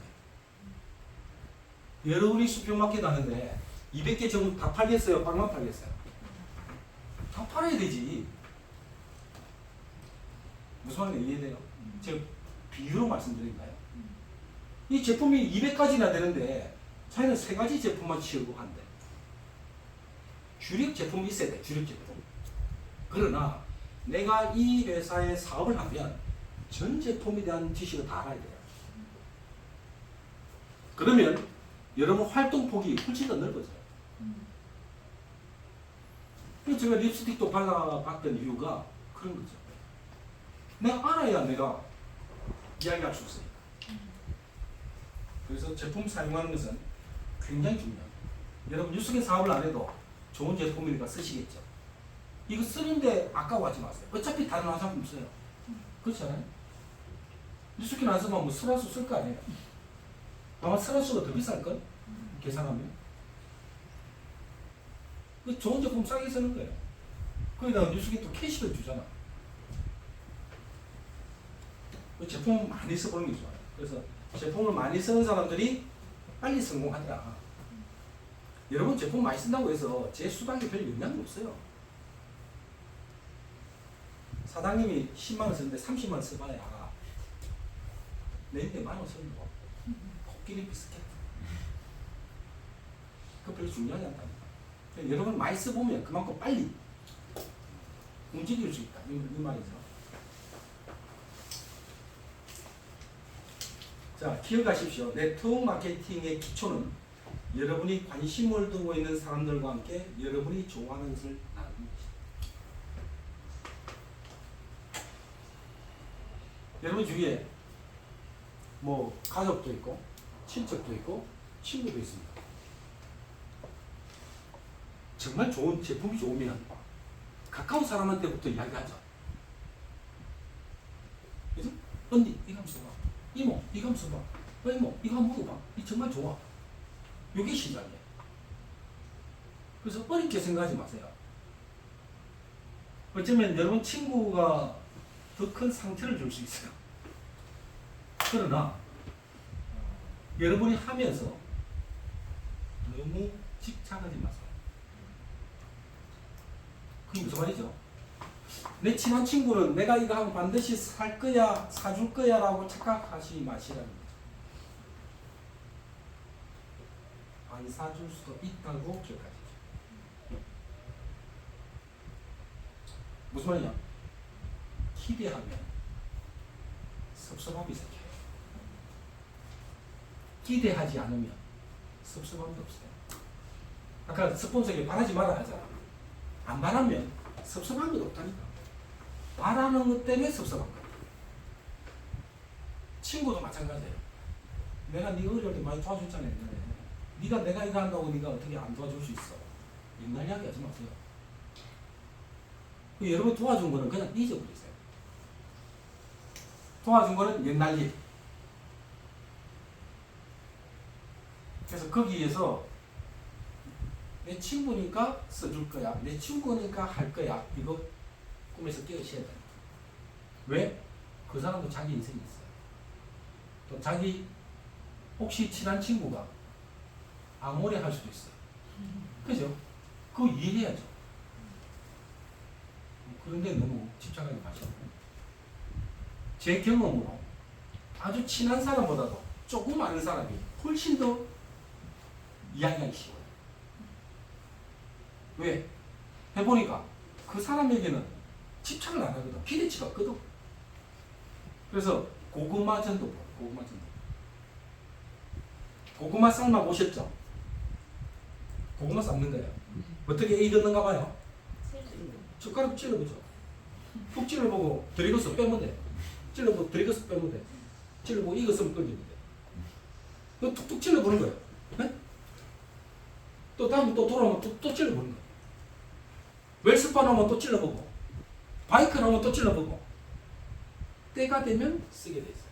거예요. 여러분이 슈퍼마켓 하는데 200개 전부 다 팔겠어요? 빵만 팔겠어요? 다 팔아야 되지. 무슨 말인지 이해돼요? 제가 비유로 말씀드릴까요? 이 제품이 200가지나 되는데 자기는 3가지 제품만 치우고 한대. 주력 제품이 있어야 돼. 주력 제품. 그러나 내가 이 회사에 사업을 하면 전 제품에 대한 지식을 다 알아야 돼요. 그러면 여러분 활동폭이 훨씬 더 넓어져요. 그래서 제가 립스틱도 발라봤던 이유가 그런 거죠. 내가 알아야 내가 이야기할 수 있으니까. 그래서 제품 사용하는 것은 굉장히 중요합니다. 여러분 뉴스킨 사업을 안 해도 좋은 제품이니까 쓰시겠죠. 이거 쓰는데 아까워하지 마세요. 어차피 다른 화장품 써요. 그렇지 않아요? 뉴스킨 안 쓰면 뭐 슬라수 쓸 거 아니에요. 아마 슬라수가 더 비쌀걸? 계산하면. 그 좋은 제품 싸게 쓰는 거예요. 거기다가 뉴스킨 또 캐시를 주잖아. 그 제품 많이 써보는 게 좋아요. 그래서 제품을 많이 쓰는 사람들이 빨리 성공하더라. 여러분 제품 많이 쓴다고 해서 제 수당에 별 영향이 없어요. 사장님이 10만 원 쓰는데 30만 원 써봐야 내년에 10,000원 쓰는 거. 코끼리 비스켓. 그거 별로 중요하지 않다니까. 여러분 많이 써보면 그만큼 빨리 움직일 수 있다. 이 말이죠. 자, 기억하십시오. 네트워크 마케팅의 기초는 여러분이 관심을 두고 있는 사람들과 함께 여러분이 좋아하는 것을 나누는 것입니다. 여러분 주위에 뭐 가족도 있고 친척도 있고 친구도 있습니다. 정말 좋은 제품이 좋으면 가까운 사람한테부터 이야기하죠. 그죠? 언니 이거 한번 써봐. 이모 이거 한번 써봐. 이모 이거 한번 먹어봐. 이 정말 좋아. 이게 시작이에요. 그래서 어렵게 생각하지 마세요. 어쩌면 여러분 친구가 더 큰 상처를 줄 수 있어요. 그러나 여러분이 하면서 너무 집착하지 마세요. 그게 무슨 말이죠? 내 친한 친구는 내가 이거 하면 반드시 살 거야, 사줄 거야 라고 착각하지 마시라는 거죠. 안 사줄 수도 있다고 기억하십시오. 무슨 말이냐? 기대하면 섭섭함이 생겨요. 기대하지 않으면 섭섭함도 없어요. 아까 스폰서에게 바라지 마라 하잖아. 안 바라면 섭섭한 건 없다니까. 바라는 것 때문에 섭섭한 거야. 친구도 마찬가지예요. 내가 네 어려울 때 많이 도와줬잖아. 네가 내가 이거 한다고 네가 어떻게 안 도와줄 수 있어. 옛날 이야기 하지 마세요. 여러분 도와준 거는 그냥 잊어버리세요. 도와준 거는 옛날 일. 그래서 거기에서 내 친구니까 써줄 거야. 내 친구니까 할 거야. 이거 꿈에서 깨우셔야 돼요. 왜? 그 사람도 자기 인생이 있어요. 또 자기 혹시 친한 친구가 암오래 할 수도 있어요. 그죠? 그거 이해해야죠. 그런데 너무 집착하지 마시고. 제 경험으로 아주 친한 사람보다도 조금 아는 사람이 훨씬 더 이야기하기 쉬워요. 왜? 해보니까 그 사람에게는 집착을 안 하거든. 기대치가 없거든. 그래서 고구마 전도, 고구마 전도. 고구마 삶아 보셨죠? 고구마 삶는 거예요. 어떻게 익었는가 봐요. 젓가락 찔러보죠. 푹 찔러보고 들이고서 빼면 돼. 찔러보고 들이고서 빼면 돼. 찔러보고 익었으면 끓이면 돼. 그 툭툭 찔러보는 거예요. 네? 또 다음에 또 돌아오면 또 찔러보는 거예요. 웰스파 나오면 또 찔러보고 바이크 나오면 또 찔러보고 때가 되면 쓰게 돼 있어요.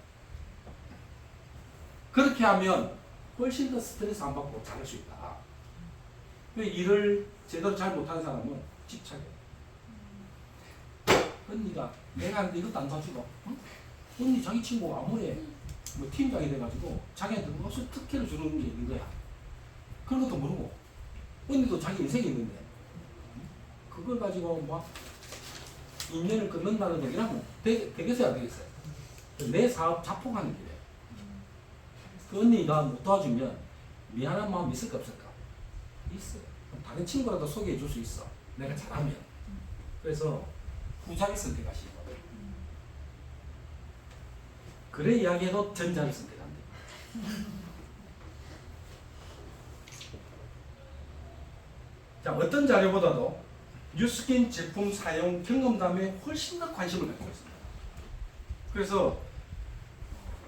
그렇게 하면 훨씬 더 스트레스 안 받고 잘할 수 있다. 일을 제대로 잘 못하는 사람은 집착해요. 언니가 내가 하는데 이것도 안 사주고 응? 언니 자기 친구 아무리 뭐 팀장이 돼가지고 자기한테 무슨 특혜를 주는 게 있는 거야. 그런 것도 모르고 언니도 자기 인생이 있는데 그걸 가지고 막 인연을 끊는다는 얘기라면 되겠어요 안 되겠어요? 내 사업 자폭하는 길이에요. 그 언니가 못 도와주면 미안한 마음 있을까 없을까? 있어요. 다른 친구라도 소개해 줄 수 있어. 내가 잘하면. 그래서 후자를 선택하시는 거예요. 그래 이야기해도 전자를 선택한대. 자, 어떤 자료보다도 뉴스킨 제품 사용 경험담에 훨씬 더 관심을 갖고 있습니다. 그래서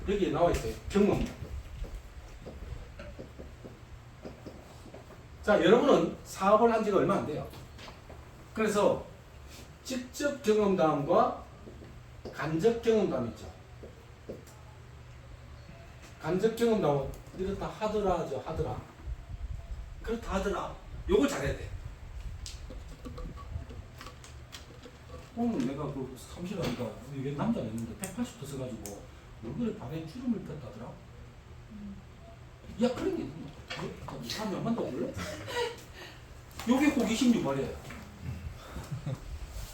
여기에 나와 있어요. 경험담. 자, 여러분은 사업을 한 지가 얼마 안 돼요. 그래서 직접 경험담과 간접 경험담 있죠. 간접 경험담은 이렇다 하더라, 하더라. 그렇다 하더라. 요걸 잘해야 돼. 오늘 내가 그 사무실 가니까 이게 남자가 있는데 180도 써가지고 얼굴에 반에 주름을 폈다더라. 야, 그런 게 있나? 이 사람이 안 만나볼래? 요게 호기심 유발이에요.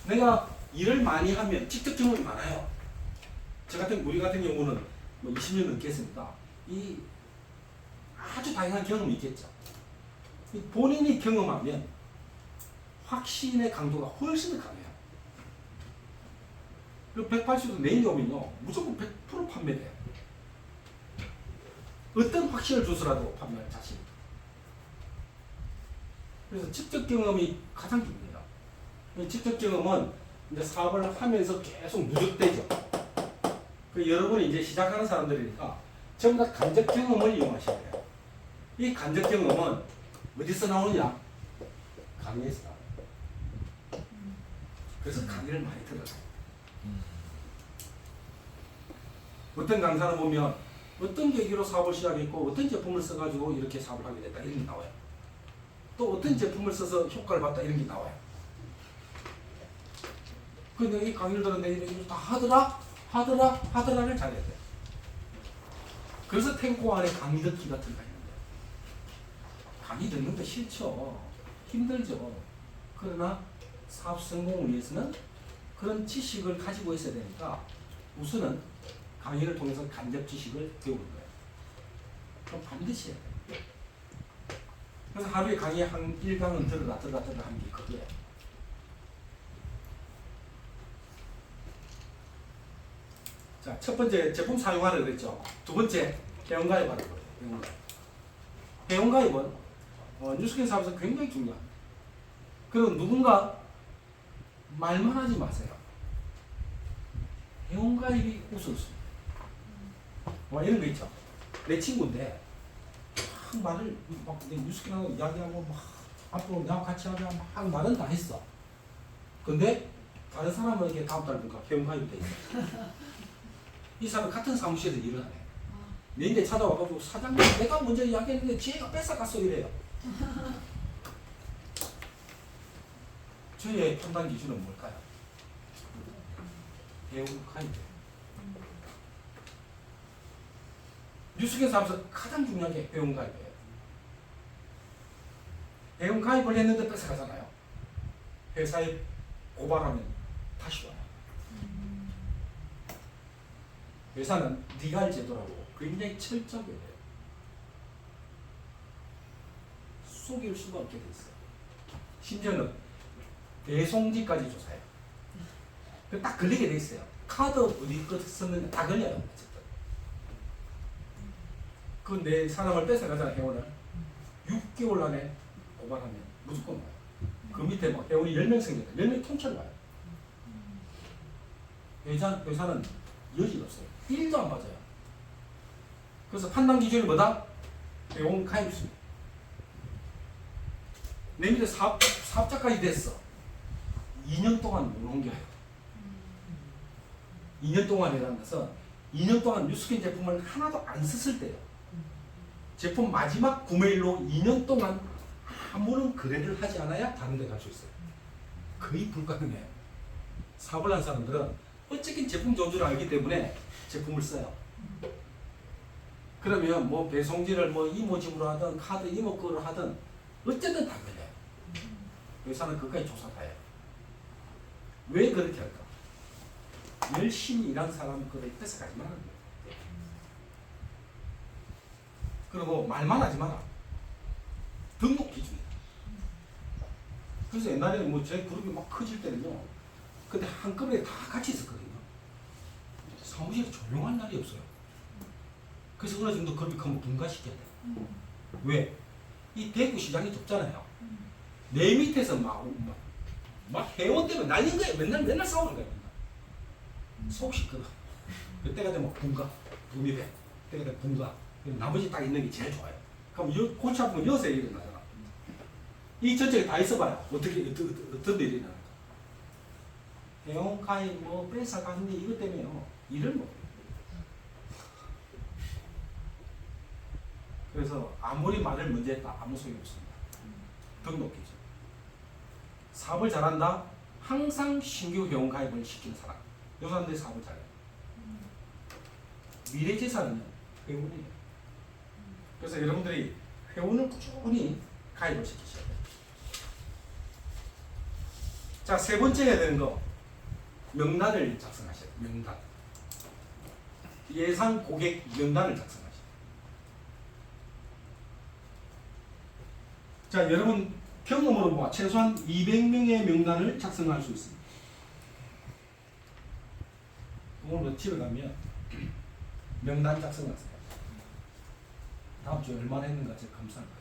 내가 일을 많이 하면 직접 경험이 많아요. 우리 같은 경우는 뭐 20년 넘게 했으니까 이 아주 다양한 경험이 있겠죠. 본인이 경험하면 확신의 강도가 훨씬 더 강해요. 그리고 180도 내일 오면요 무조건 100% 판매돼요. 어떤 확신을 줘서라도 판매할 자신. 그래서 직접 경험이 가장 중요해요. 직접 경험은 이제 사업을 하면서 계속 누적되죠. 여러분이 이제 시작하는 사람들이니까 전부 다 간접 경험을 이용하셔야 돼요. 이 간접 경험은 어디서 나오느냐? 강의에서 나와요. 그래서 강의를 많이 들어요. 어떤 강사를 보면 어떤 계기로 사업을 시작했고 어떤 제품을 써가지고 이렇게 사업을 하게 됐다 이런 게 나와요. 또 어떤 제품을 써서 효과를 봤다 이런 게 나와요. 근데 이 강의를 들었는데 이렇게 다 하더라를 잘해야 돼. 그래서 탱고 안에 강의 듣기가 들어가 있는데 강의 듣는 거 싫죠. 힘들죠. 그러나 사업 성공을 위해서는 그런 지식을 가지고 있어야 되니까 우선은 강의를 통해서 간접 지식을 배우는 거예요. 그럼 반드시 해야 돼요. 그래서 하루에 강의 한 1강은 들어라 하는 게 그거예요. 자, 첫 번째 제품 사용하라 그랬죠. 두 번째 회원가입하라 그래요. 회원가입은 뉴스캔 사업에서 굉장히 중요합니다. 그리고 누군가 말만 하지 마세요. 회원가입이 우선순위. 뭐 이런 거 있죠. 내 친구인데 막 말을 막 뉴스캔하고 이야기하고 막 앞으로 나와 같이 하자 막 말은 다 했어. 근데 다른 사람은 이렇게 다음 달부터 회원가입이 돼 있어. 이 사람 같은 사무실에서 일을 하네. 내인데 찾아와가지고 사장님 내가 먼저 이야기했는데 지혜가 뺏어갔어 이래요. 저의 판단 기준은 뭘까요? 회원가입이에요. 뉴스캔 사업에서 가장 중요한 게 회원가입이에요. 회원가입을 했는데 뺏어가잖아요. 회사에 고발하면 다시 와요. 회사는 리갈 제도라고 굉장히 철저하게 돼요. 속일 수가 없게 돼 있어요. 심지어는 배송지까지 조사해요. 딱 걸리게 돼 있어요. 카드 어디 거 썼는지 다 걸려요. 그 내 사람을 뺏어가잖아 회원을. 6개월 안에 고발하면 무조건 와요. 그 밑에 막 회원이 10명 생겼다. 10명 통째로 와요. 회사는 여지가 없어요. 1도 안 맞아요. 그래서 판단 기준이 뭐다? 회원 가입수. 내 밑에 사업자까지 됐어. 2년 동안 못 옮겨요. 2년 동안이라는 것은 2년 동안 뉴스캔 제품을 하나도 안 썼을 때요. 제품 마지막 구매일로 2년 동안 아무런 거래를 하지 않아야 다른 데 갈 수 있어요. 거의 불가능해요. 사업을 한 사람들은 어쨌든 제품 존재를 알기 때문에 제품을 써요. 그러면 뭐 배송지를 뭐 이모집으로 하든 카드 이모 거로 하든 어쨌든 다 걸려요. 회사는 그까지 조사다 해요. 왜 그렇게 할까? 열심히 일한 사람 거를 뺏어가지 말라는 거예요. 그리고 말만 하지 마라. 등록 기준이다. 그래서 옛날에는 뭐 제 그룹이 막 커질 때는요. 근데 한꺼번에 다 같이 있었거든요. 사무실에 조용한 날이 없어요. 그래서 어느 정도 그룹이 크면 분가시켜야 돼. 왜? 이 대구 시장이 좁잖아요. 내 밑에서 막 회원 때문에 날린 거예요. 맨날 싸우는 거예요. 속 시끄러. 그때가 되면 분가, 분입해. 그때가 되면 분가. 나머지 딱 있는 게 제일 좋아요. 그럼 골치 아프면 여기서 일어나잖아. 이 전체를 다 있어봐요. 어떤 일이 나는가. 회원가입 뭐 뺏어갔니 이것 때문에요. 일을 못 해요. 그래서 아무리 말을 먼저 했다 아무 소용이 없습니다. 등록이죠. 사업을 잘한다. 항상 신규 회원가입을 시키는 사람. 요 사람들이 사업을 잘해요. 미래재산은 회원이에요. 그래서 여러분들이 회원을 꾸준히 가입을 시키셔야 돼요. 자, 세 번째 해야 되는 거 명단을 작성하셔야 돼요. 명단. 예상 고객 명단을 작성하셔야 돼요. 자, 여러분 경험으로 뭐 최소한 200명의 명단을 작성할 수 있습니다. 오늘 집에 가면 명단 작성하세요. 다음 주에 얼마나 했는가 제가 감사할 거예요.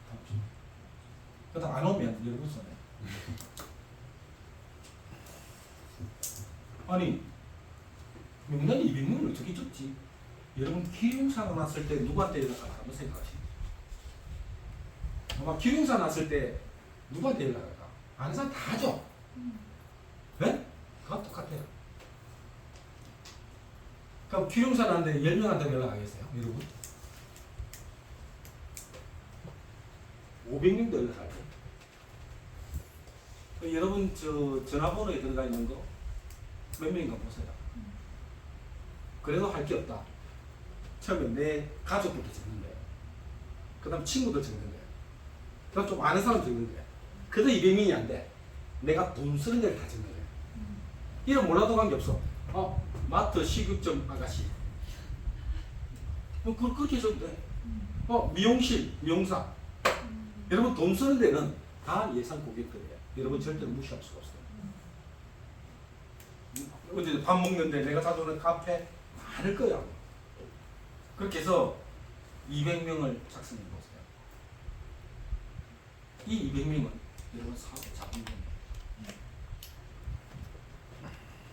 다음 주. 그러다 안 오면 여러분 손에. 아니 명단 200명을 어떻게 적지? 여러분 기흉사가 났을 때 누구한테 연락할까 한번 생각하시죠. 아마 기흉사 났을 때 누구한테 연락할까? 아는 사람 다 하죠? 네? 그거 똑같아요. 그럼 기흉사 났는데 10명한테 연락하겠어요? 여러분? 500명도 연락할게요. 여러분 저 전화번호에 들어가 있는 거 몇 명인가 보세요. 그래도 할 게 없다. 처음에 내 가족부터 적는 거예요. 그 다음 친구들 적는 거예요. 그 다음 좀 아는 사람 적는 거예요. 그래도 200명이 안 돼. 내가 돈 쓰는 데를 다 적는 거예요. 이름 몰라도 관계없어. 마트 식육점 아가씨. 그걸 그렇게 적어도 돼. 미용실, 미용사. 여러분 돈 쓰는 데는 다 예상 고객들이에요. 여러분 절대로 무시할 수가 없어요. 어제 밥 먹는데 내가 자주 오는 카페 많을 거야. 그렇게 해서 200명을 작성해 보세요. 이 200명은 여러분 사업을 잡는 겁니다.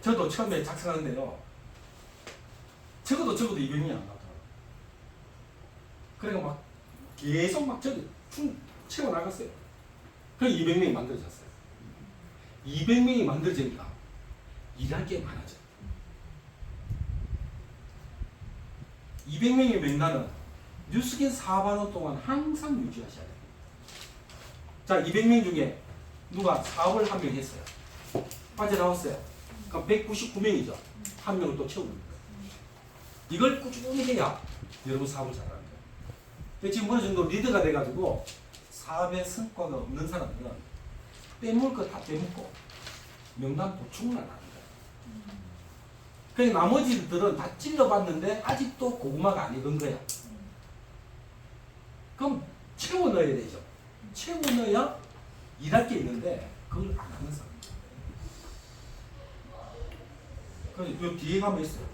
저도 처음에 작성하는데요. 적어도 200명이 안 나오더라고요. 그러니까 막 계속 막 채워 나갔어요. 그래서 200명이 만들어졌어요. 200명이 만들어지니까 일할 게 많아져요. 200명의 명단은 뉴스킨 4만원 동안 항상 유지하셔야 돼요. 자, 200명 중에 누가 사업을 한 명 했어요. 빠져나왔어요. 그럼 199명이죠. 한 명을 또 채우는 거예요. 이걸 꾸준히 해야 여러분 사업을 잘하는 거예요. 근데 지금 어느 정도 리더가 돼가지고 사업에 성과가 없는 사람들은 빼먹을 거 다 빼먹고 명단 보충을 안 하는 거예요. 그러니까 나머지들은 다 찔러봤는데 아직도 고구마가 안 익은 거야. 그럼 채워 넣어야 되죠. 채워 넣어야 일할 게 있는데 그걸 안 하는 사람. 그래서 요 뒤에 가면 있어요.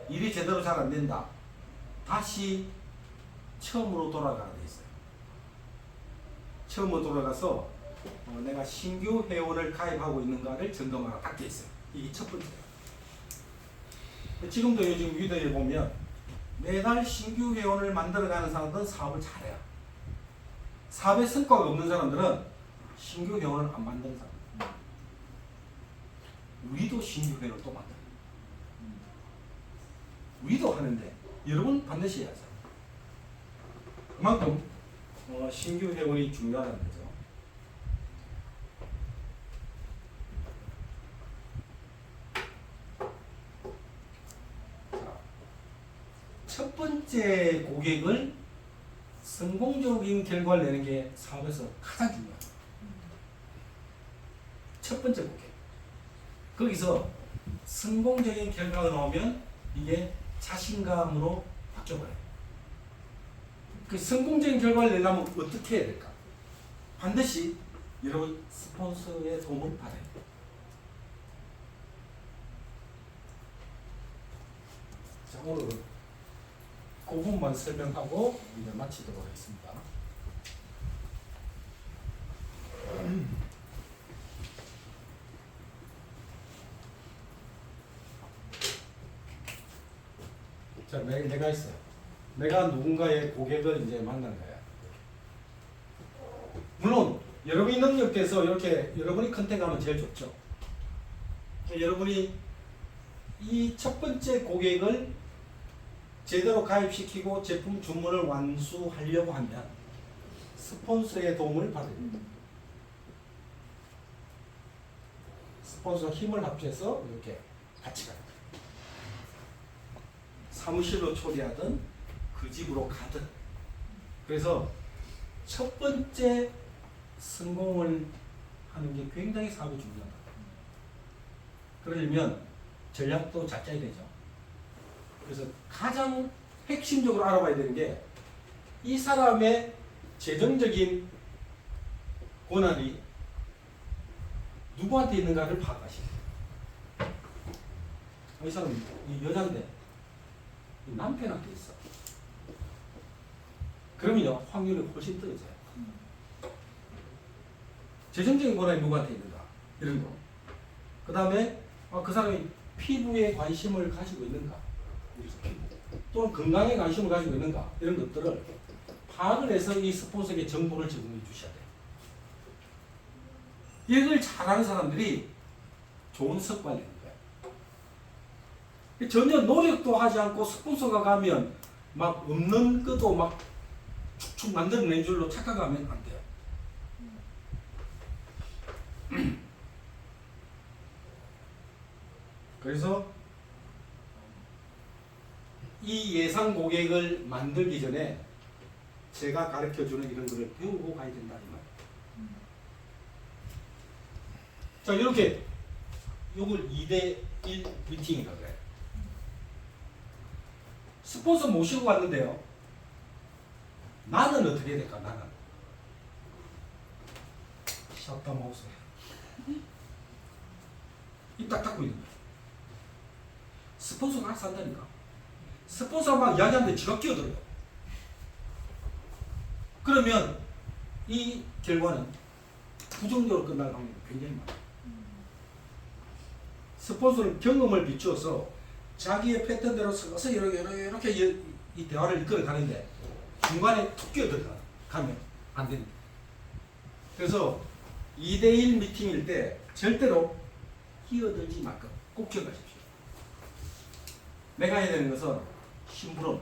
일이 제대로 잘 안 된다. 다시 처음으로 돌아가야 돼 있어요. 처음으로 돌아가서 내가 신규 회원을 가입하고 있는가를 점검하라 딱 돼 있어요. 이게 첫 번째예요. 지금도 요즘 위드에 보면 매달 신규 회원을 만들어가는 사람들은 사업을 잘해요. 사업에 성과가 없는 사람들은 신규 회원을 안 만드는 사람. 우리도 신규 회원을 또 만들어요. 우리도 하는데 여러분 반드시 해야죠. 그만큼 신규 회원이 중요하다는 거죠. 첫 번째 고객을 성공적인 결과를 내는 게 사업에서 가장 중요합니다. 첫 번째 고객. 거기서 성공적인 결과가 나오면 이게 자신감으로 바뀌어버려요. 그 성공적인 결과를 내려면 어떻게 해야 될까? 반드시 여러분 스폰서의 도움을 받아야 돼요. 자, 오늘은 그 부분만 설명하고 이제 마치도록 하겠습니다. 자, 내가 있어요. 내가 누군가의 고객을 이제 만난 거야. 물론 여러분이 능력돼서 이렇게 여러분이 컨택하면 제일 좋죠. 여러분이 이 첫 번째 고객을 제대로 가입시키고 제품 주문을 완수하려고 하면 스폰서의 도움을 받아야 됩니다. 스폰서 힘을 합쳐서 이렇게 같이 가는 거예요. 사무실로 초대하든 그 집으로 가든. 그래서 첫 번째 성공을 하는 게 굉장히 사업이 중요하다. 그러려면 전략도 잘 짜야 되죠. 그래서 가장 핵심적으로 알아봐야 되는 게 이 사람의 재정적인 권한이 누구한테 있는가를 파악하시고, 이 사람은 이 여자인데 이 남편한테 있어. 그러면요 확률이 훨씬 떨어져요. 재정적인 권한이 누구한테 있는가 이런 거. 그 다음에 그 사람이 피부에 관심을 가지고 있는가, 또는 건강에 관심을 가지고 있는가 이런 것들을 파악을 해서 이 스폰서에게 정보를 제공해 주셔야 돼요. 이걸 잘하는 사람들이 좋은 성과를 내는 거예요. 전혀 노력도 하지 않고 스폰서가 가면 막 없는 것도 막 축축 만들어낸 줄로 착각하면 안 돼요. 그래서 이 예상 고객을 만들기 전에 제가 가르쳐주는 이런 거를 배우고 가야 된다 이 말. 자, 이렇게 요걸 2대1 미팅이라고 그래요. 스폰서 모시고 왔는데요. 나는 어떻게 해야 될까? 나는 샷다 마우스 입 딱 닫고 있는 거야. 스폰서가 알아서 한다니까. 스폰서가 막 이야기하는데 지가 끼어들어요. 그러면 이 결과는 부정적으로 끝날 확률이 굉장히 많아요. 스폰서는 경험을 비추어서 자기의 패턴대로 서서 이렇게 이 대화를 이끌어 가는데 중간에 툭 끼어들어가면 안 됩니다. 그래서 2대1 미팅일 때 절대로 끼어들지 말고 꼭 기억하십시오. 내가 해야 되는 것은 심부름,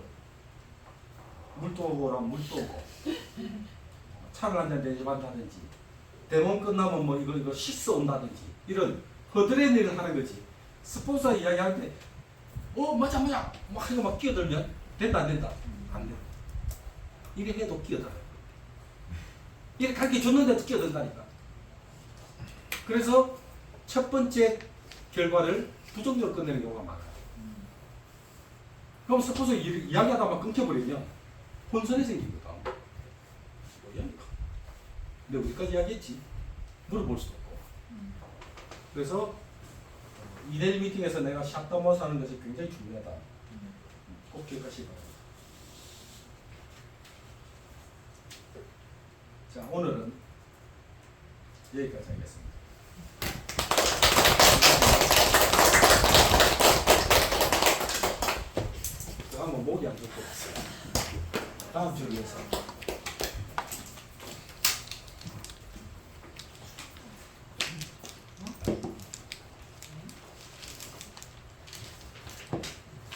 물도 오고라면 물도 오고, 차를 한잔 대접한다든지, 대본 끝나면 뭐 이거 씻어 온다든지, 이런 허드렛 일을 하는 거지. 스폰서 이야기할 때, 맞아, 막 이거 막 끼어들면 된다, 안 된다? 안 돼. 이래 해도 끼어들어요. 이렇게 가르쳐 줬는데도 끼어든다니까. 그래서 첫 번째 결과를 부정적으로 끝내는 경우가 많아요. 그럼 스폰서 이야기하다 막 끊겨버리면 혼선이 생깁니다. 근데 우리까지 이야기했지. 물어볼 수도 없고. 그래서 2대1 미팅에서 내가 샷다운마우스 하는 것이 굉장히 중요하다. 꼭 기억하시기 바랍니다. 자, 오늘은 여기까지 하겠습니다. 한번 목이 안 좋고 다음 주를 위해서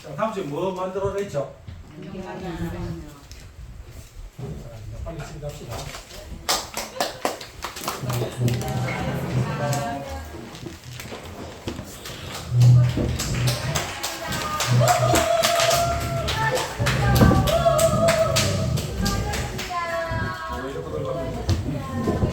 자, 다음 주에 뭐 만들어냈죠? 빨리 진행합시다. 이렇게 들어가면